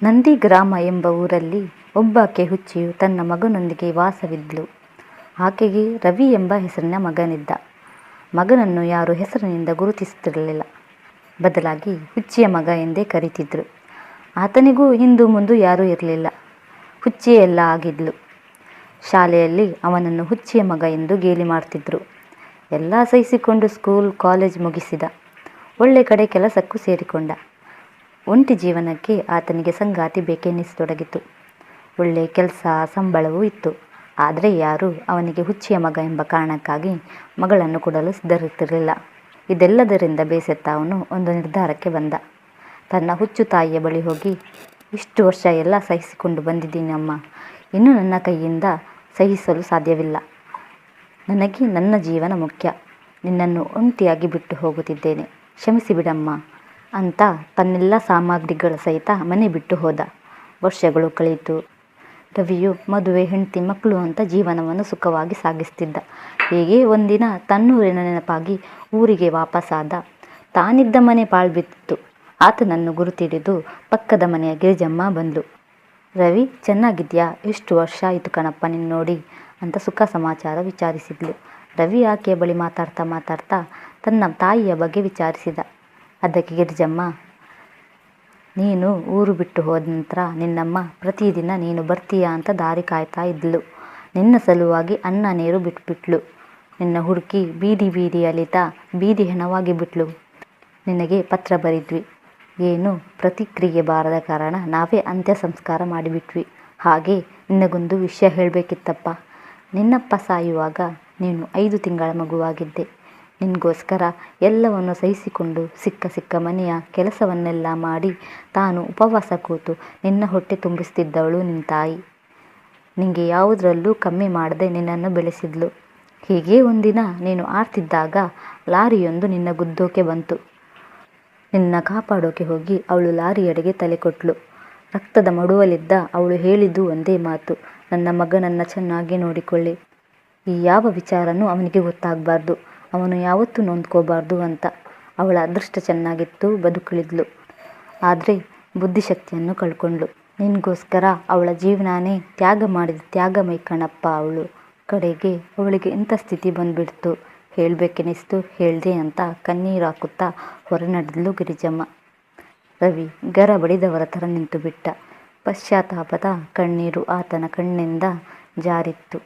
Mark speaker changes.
Speaker 1: ನಂದಿಗ್ರಾಮ ಎಂಬ ಊರಲ್ಲಿ ಒಬ್ಬಾಕೆ ಹುಚ್ಚಿಯು ತನ್ನ ಮಗನೊಂದಿಗೆ ವಾಸವಿದ್ಳು. ಆಕೆಗೆ ರವಿ ಎಂಬ ಹೆಸರಿನ ಮಗನಿದ್ದ. ಮಗನನ್ನು ಯಾರು ಹೆಸರಿನಿಂದ ಗುರುತಿಸುತ್ತಿರಲಿಲ್ಲ. ಬದಲಾಗಿ ಹುಚ್ಚಿಯ ಮಗ ಎಂದೇ ಕರೀತಿದ್ರು. ಆತನಿಗೂ ಹಿಂದು ಮುಂದು ಯಾರೂ ಇರಲಿಲ್ಲ. ಹುಚ್ಚಿಯೇ ಎಲ್ಲ ಆಗಿದ್ಲು. ಶಾಲೆಯಲ್ಲಿ ಅವನನ್ನು ಹುಚ್ಚಿಯ ಮಗ ಎಂದು ಗೇಲಿ ಮಾಡ್ತಿದ್ರು. ಎಲ್ಲ ಸಹಿಸಿಕೊಂಡು ಸ್ಕೂಲ್ ಕಾಲೇಜ್ ಮುಗಿಸಿದ. ಒಳ್ಳೆ ಕಡೆ ಕೆಲಸಕ್ಕೂ ಸೇರಿಕೊಂಡ. ಒಂಟಿ ಜೀವನಕ್ಕೆ ಆತನಿಗೆ ಸಂಗಾತಿ ಬೇಕೆನ್ನಿಸತೊಡಗಿತು. ಒಳ್ಳೆ ಕೆಲಸ, ಸಂಬಳವೂ ಇತ್ತು. ಆದರೆ ಯಾರೂ ಅವನಿಗೆ ಹುಚ್ಚಿಯ ಮಗ ಎಂಬ ಕಾರಣಕ್ಕಾಗಿ ಮಗಳನ್ನು ಕೊಡಲು ಸಿದ್ಧರಿರ್ತಿರಲಿಲ್ಲ. ಇದೆಲ್ಲದರಿಂದ ಬೇಸತ್ತ ಅವನು ಒಂದು ನಿರ್ಧಾರಕ್ಕೆ ಬಂದ. ತನ್ನ ಹುಚ್ಚು ತಾಯಿಯ ಬಳಿ ಹೋಗಿ, ಇಷ್ಟು ವರ್ಷ ಎಲ್ಲ ಸಹಿಸಿಕೊಂಡು ಬಂದಿದ್ದೀನಮ್ಮ, ಇನ್ನು ನನ್ನ ಕೈಯಿಂದ ಸಹಿಸಲು ಸಾಧ್ಯವಿಲ್ಲ. ನನಗೆ ನನ್ನ ಜೀವನ ಮುಖ್ಯ. ನಿನ್ನನ್ನು ಒಂಟಿಯಾಗಿ ಬಿಟ್ಟು ಹೋಗುತ್ತಿದ್ದೇನೆ, ಕ್ಷಮಿಸಿಬಿಡಮ್ಮ ಅಂತ ತನ್ನೆಲ್ಲ ಸಾಮಗ್ರಿಗಳ ಸಹಿತ ಮನೆ ಬಿಟ್ಟು ಹೋದ. ವರ್ಷಗಳು ಕಳೆಯಿತು. ರವಿಯು ಮದುವೆ, ಹೆಂಡತಿ, ಮಕ್ಕಳು ಅಂತ ಜೀವನವನ್ನು ಸುಖವಾಗಿ ಸಾಗಿಸ್ತಿದ್ದ. ಹೀಗೆ ಒಂದಿನ ತನ್ನೂರಿನ ನೆನಪಾಗಿ ಊರಿಗೆ ವಾಪಸ್ಸಾದ. ತಾನಿದ್ದ ಮನೆ ಪಾಳ್ಬಿತ್ತು. ಆತನನ್ನು ಗುರುತಿಡಿದು ಪಕ್ಕದ ಮನೆಯ ಗಿರಿಜಮ್ಮ ಬಂದ್ಲು. ರವಿ, ಚೆನ್ನಾಗಿದ್ಯಾ? ಎಷ್ಟು ವರ್ಷ ಆಯಿತು ಕಣಪ್ಪ ನಿನ್ನ ನೋಡಿ ಅಂತ ಸುಖ ಸಮಾಚಾರ ವಿಚಾರಿಸಿದ್ಲು. ರವಿ ಆಕೆಯ ಬಳಿ ಮಾತಾಡ್ತಾ ತನ್ನ ತಾಯಿಯ ಬಗ್ಗೆ ವಿಚಾರಿಸಿದ. ಅದಕ್ಕೆ ಗಿರಿಜಮ್ಮ, ನೀನು ಊರು ಬಿಟ್ಟು ಹೋದ ನಂತರ ನಿನ್ನಮ್ಮ ಪ್ರತಿದಿನ ನೀನು ಬರ್ತೀಯಾ ಅಂತ ದಾರಿ ಕಾಯ್ತಾ ಇದ್ಲು. ನಿನ್ನ ಸಲುವಾಗಿ ಅನ್ನ ನೀರು ಬಿಟ್ಬಿಟ್ಲು. ನಿನ್ನ ಹುಡುಕಿ ಬೀದಿ ಬೀದಿ ಅಲಿತಾ ಬೀದಿ ಹೆಣವಾಗಿ ಬಿಟ್ಲು. ನಿನಗೆ ಪತ್ರ ಬರಿದ್ವಿ. ಏನು ಪ್ರತಿಕ್ರಿಯೆ ಬಾರದ ಕಾರಣ ನಾವೇ ಅಂತ್ಯ ಸಂಸ್ಕಾರ ಮಾಡಿಬಿಟ್ವಿ. ಹಾಗೆ ನಿನಗೊಂದು ವಿಷಯ ಹೇಳಬೇಕಿತ್ತಪ್ಪ. ನಿನ್ನಪ್ಪ ಸಾಯುವಾಗ ನೀನು 5 ತಿಂಗಳ ಮಗುವಾಗಿದ್ದೆ. ನಿನಗೋಸ್ಕರ ಎಲ್ಲವನ್ನು ಸಹಿಸಿಕೊಂಡು ಸಿಕ್ಕ ಮನೆಯ ಕೆಲಸವನ್ನೆಲ್ಲ ಮಾಡಿ ತಾನು ಉಪವಾಸ ಕೂತು ನಿನ್ನ ಹೊಟ್ಟೆ ತುಂಬಿಸ್ತಿದ್ದವಳು ನಿನ್ನ ತಾಯಿ. ನಿನಗೆ ಯಾವುದರಲ್ಲೂ ಕಮ್ಮಿ ಮಾಡದೆ ನಿನ್ನನ್ನು ಬೆಳೆಸಿದ್ಲು. ಹೀಗೆ ಒಂದಿನ ನೀನು ಆಡ್ತಿದ್ದಾಗ ಲಾರಿಯೊಂದು ನಿನ್ನ ಗುದ್ದೋಕೆ ಬಂತು. ನಿನ್ನ ಕಾಪಾಡೋಕೆ ಹೋಗಿ ಅವಳು ಲಾರಿಯಡೆಗೆ ತಲೆ ಕೊಟ್ಲು. ರಕ್ತದ ಮಡುವಲ್ಲಿದ್ದ ಅವಳು ಹೇಳಿದ್ದು ಒಂದೇ ಮಾತು, ನನ್ನ ಮಗನನ್ನು ಚೆನ್ನಾಗಿ ನೋಡಿಕೊಳ್ಳಿ. ಈ ಯಾವ ವಿಚಾರನೂ ಅವನಿಗೆ ಗೊತ್ತಾಗಬಾರ್ದು, ಅವನು ಯಾವತ್ತೂ ನೊಂದ್ಕೋಬಾರ್ದು ಅಂತ. ಅವಳ ಅದೃಷ್ಟ ಚೆನ್ನಾಗಿತ್ತು, ಬದುಕುಳಿದ್ಲು. ಆದರೆ ಬುದ್ಧಿಶಕ್ತಿಯನ್ನು ಕಳ್ಕೊಂಡ್ಳು. ನಿನಗೋಸ್ಕರ ಅವಳ ಜೀವನಾನೇ ತ್ಯಾಗ ಮಾಡಿದ ತ್ಯಾಗಮೈ ಕಣಪ್ಪ ಅವಳು. ಕಡೆಗೆ ಅವಳಿಗೆ ಇಂಥ ಸ್ಥಿತಿ ಬಂದ್ಬಿಡ್ತು, ಹೇಳಬೇಕೆನಿಸ್ತು ಹೇಳ್ದೆ ಅಂತ ಕಣ್ಣೀರು ಹಾಕುತ್ತಾ ಹೊರನಡೆದ್ಲು ಗಿರಿಜಮ್ಮ. ರವಿ ಗರ ಬಡಿದವರ ಥರ ನಿಂತು ಬಿಟ್ಟ. ಪಶ್ಚಾತ್ತಾಪದ ಕಣ್ಣೀರು ಆತನ ಕಣ್ಣಿಂದ ಜಾರಿತ್ತು.